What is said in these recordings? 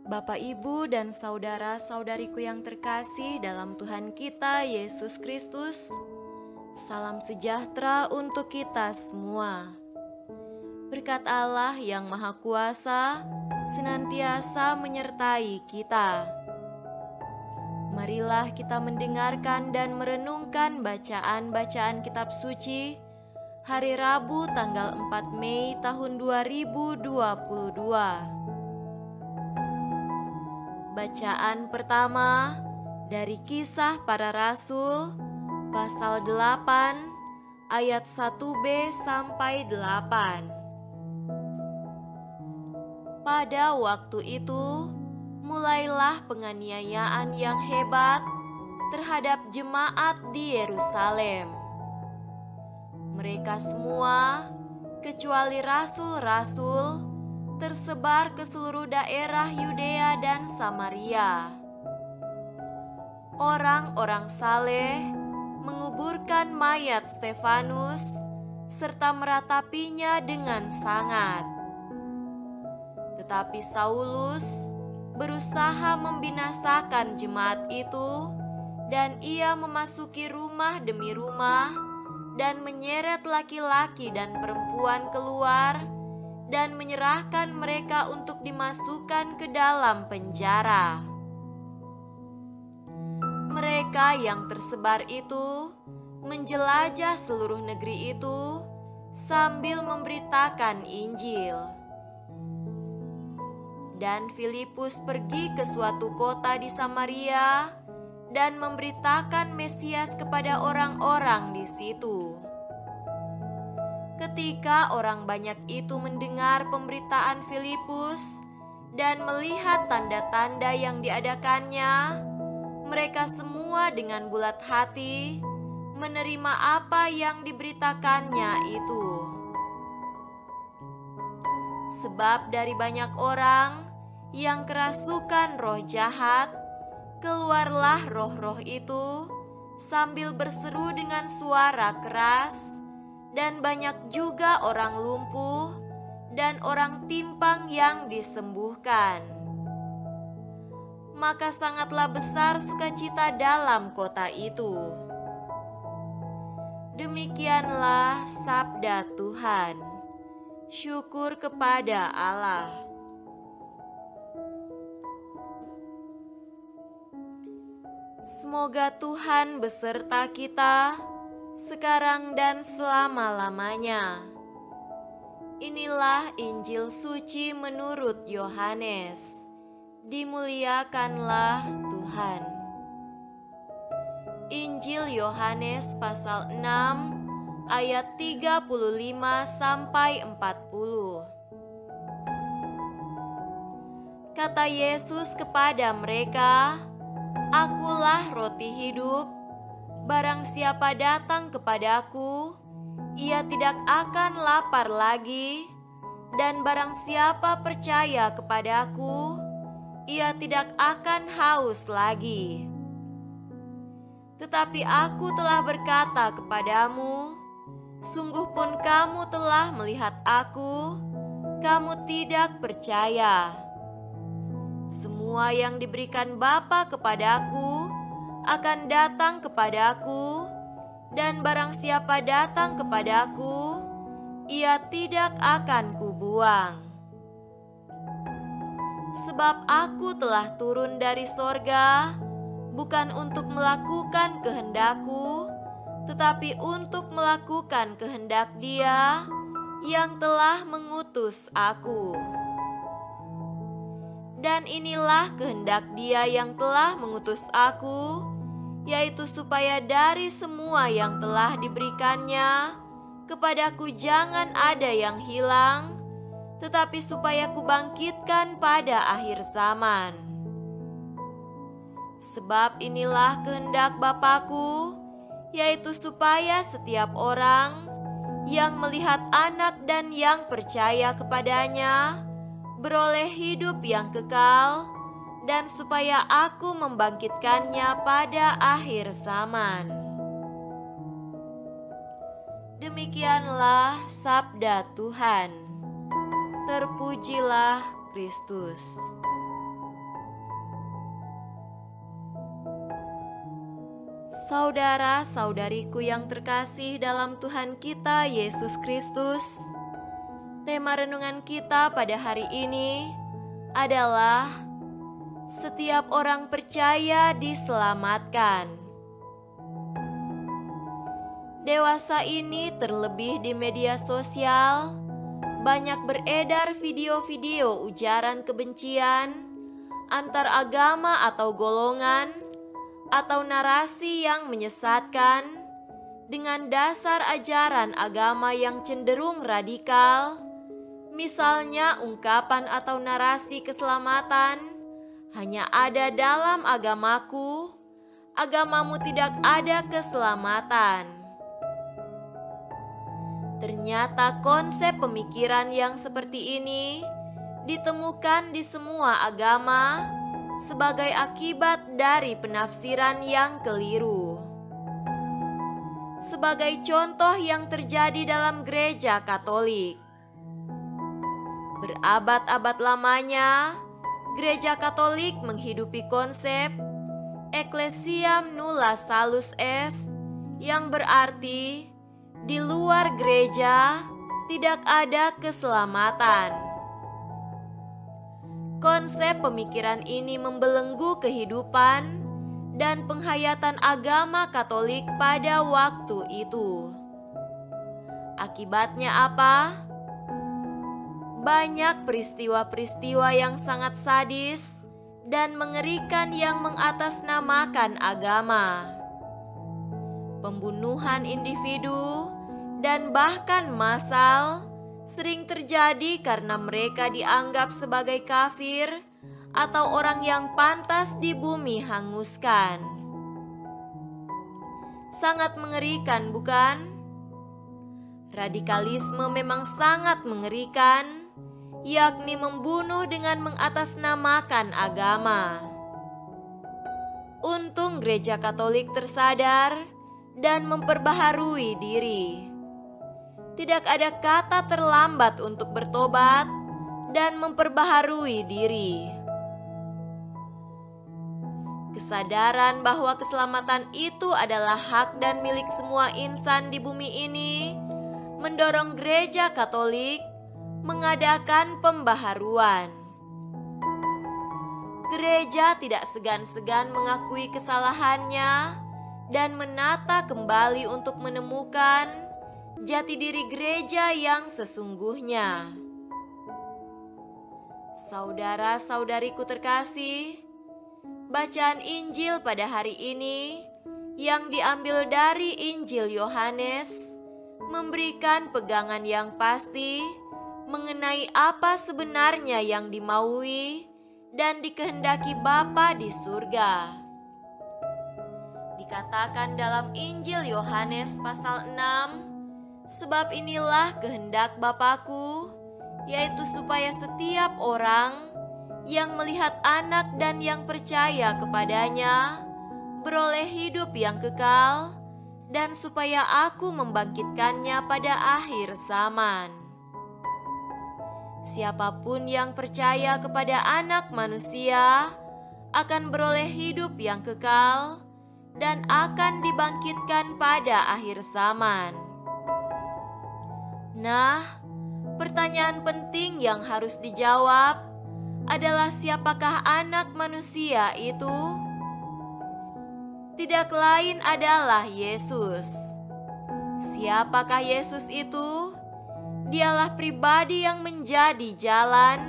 Bapak, Ibu, dan saudara-saudariku yang terkasih dalam Tuhan kita Yesus Kristus, salam sejahtera untuk kita semua. Berkat Allah yang Maha Kuasa senantiasa menyertai kita. Marilah kita mendengarkan dan merenungkan bacaan-bacaan kitab suci hari Rabu tanggal 4 Mei tahun 2022. Bacaan pertama dari Kisah Para Rasul pasal 8 ayat 1b sampai 8. Pada waktu itu mulailah penganiayaan yang hebat terhadap jemaat di Yerusalem. Mereka semua kecuali rasul-rasul tersebar ke seluruh daerah Yudea dan Samaria. Orang-orang saleh menguburkan mayat Stefanus serta meratapinya dengan sangat. Tetapi Saulus berusaha membinasakan jemaat itu, dan ia memasuki rumah demi rumah dan menyeret laki-laki dan perempuan keluar dan menyerahkan mereka untuk dimasukkan ke dalam penjara. Mereka yang tersebar itu menjelajah seluruh negeri itu sambil memberitakan Injil. Dan Filipus pergi ke suatu kota di Samaria dan memberitakan Mesias kepada orang-orang di situ. Ketika orang banyak itu mendengar pemberitaan Filipus dan melihat tanda-tanda yang diadakannya, mereka semua dengan bulat hati menerima apa yang diberitakannya itu. Sebab dari banyak orang yang kerasukan roh jahat, keluarlah roh-roh itu sambil berseru dengan suara keras, dan banyak juga orang lumpuh dan orang timpang yang disembuhkan. Maka sangatlah besar sukacita dalam kota itu. Demikianlah sabda Tuhan. Syukur kepada Allah. Semoga Tuhan beserta kita sekarang dan selama-lamanya. Inilah Injil suci menurut Yohanes. Dimuliakanlah Tuhan. Injil Yohanes pasal 6 ayat 35 sampai 40. Kata Yesus kepada mereka, "Akulah roti hidup. Barang siapa datang kepadaku, ia tidak akan lapar lagi, dan barang siapa percaya kepadaku, ia tidak akan haus lagi. Tetapi aku telah berkata kepadamu, sungguh pun kamu telah melihat aku, kamu tidak percaya. Semua yang diberikan Bapa kepadaku akan datang kepadaku, dan barang siapa datang kepadaku, ia tidak akan kubuang. Sebab aku telah turun dari sorga, bukan untuk melakukan kehendakku, tetapi untuk melakukan kehendak Dia yang telah mengutus aku. Dan inilah kehendak Dia yang telah mengutus aku, yaitu supaya dari semua yang telah diberikannya kepadaku jangan ada yang hilang, tetapi supaya kubangkitkan pada akhir zaman. Sebab inilah kehendak Bapa-Ku, yaitu supaya setiap orang yang melihat Anak dan yang percaya kepadanya beroleh hidup yang kekal, dan supaya aku membangkitkannya pada akhir zaman." Demikianlah sabda Tuhan. Terpujilah Kristus. Saudara-saudariku yang terkasih dalam Tuhan kita Yesus Kristus, tema renungan kita pada hari ini adalah setiap orang percaya diselamatkan. Dewasa ini terlebih di media sosial, banyak beredar video-video ujaran kebencian antar agama atau golongan, atau narasi yang menyesatkan dengan dasar ajaran agama yang cenderung radikal, misalnya ungkapan atau narasi keselamatan hanya ada dalam agamaku, agamamu tidak ada keselamatan. Ternyata konsep pemikiran yang seperti ini ditemukan di semua agama sebagai akibat dari penafsiran yang keliru. Sebagai contoh yang terjadi dalam gereja Katolik. Berabad-abad lamanya, gereja Katolik menghidupi konsep Ecclesiam nulla salus est, yang berarti di luar gereja tidak ada keselamatan. Konsep pemikiran ini membelenggu kehidupan dan penghayatan agama Katolik pada waktu itu. Akibatnya apa? Banyak peristiwa-peristiwa yang sangat sadis dan mengerikan yang mengatasnamakan agama. Pembunuhan individu dan bahkan massal sering terjadi karena mereka dianggap sebagai kafir atau orang yang pantas di bumi hanguskan. Sangat mengerikan, bukan? Radikalisme memang sangat mengerikan, yakni membunuh dengan mengatasnamakan agama. Untung gereja Katolik tersadar dan memperbaharui diri. Tidak ada kata terlambat untuk bertobat dan memperbaharui diri. Kesadaran bahwa keselamatan itu adalah hak dan milik semua insan di bumi ini mendorong gereja Katolik mengadakan pembaharuan. Gereja tidak segan-segan mengakui kesalahannya dan menata kembali untuk menemukan jati diri gereja yang sesungguhnya. Saudara-saudariku terkasih, bacaan Injil pada hari ini yang diambil dari Injil Yohanes memberikan pegangan yang pasti mengenai apa sebenarnya yang dimaui dan dikehendaki Bapa di surga. Dikatakan dalam Injil Yohanes pasal 6, sebab inilah kehendak Bapa-Ku, yaitu supaya setiap orang yang melihat Anak dan yang percaya kepadanya beroleh hidup yang kekal, dan supaya Aku membangkitkannya pada akhir zaman. Siapapun yang percaya kepada Anak Manusia akan beroleh hidup yang kekal dan akan dibangkitkan pada akhir zaman. Nah, pertanyaan penting yang harus dijawab adalah siapakah Anak Manusia itu? Tidak lain adalah Yesus. Siapakah Yesus itu? Dialah pribadi yang menjadi jalan,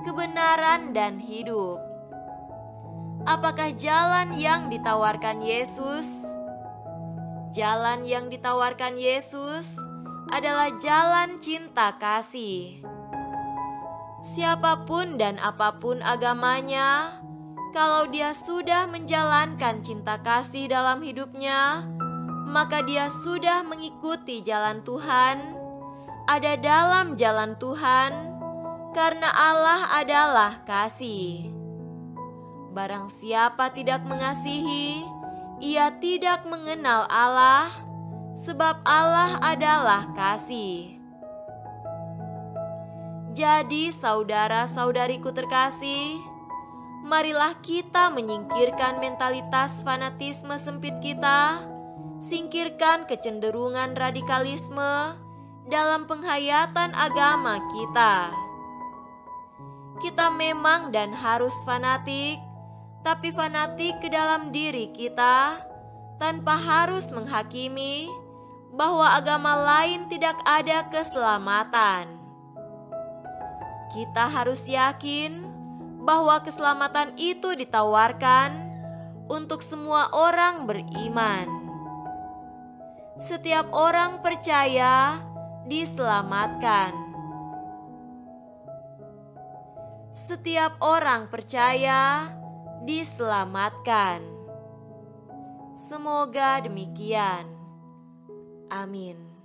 kebenaran, dan hidup. Apakah jalan yang ditawarkan Yesus? Jalan yang ditawarkan Yesus adalah jalan cinta kasih. Siapapun dan apapun agamanya, kalau dia sudah menjalankan cinta kasih dalam hidupnya, maka dia sudah mengikuti jalan Tuhan, ada dalam jalan Tuhan, karena Allah adalah kasih. Barang siapa tidak mengasihi, ia tidak mengenal Allah, sebab Allah adalah kasih. Jadi saudara-saudariku terkasih, Marilah kita menyingkirkan mentalitas fanatisme sempit kita, singkirkan kecenderungan radikalisme dalam penghayatan agama kita. Kita memang dan harus fanatik, tapi fanatik ke dalam diri kita tanpa harus menghakimi bahwa agama lain tidak ada keselamatan. Kita harus yakin bahwa keselamatan itu ditawarkan untuk semua orang beriman. Setiap orang percaya diselamatkan. Setiap orang percaya diselamatkan. Semoga demikian. Amin.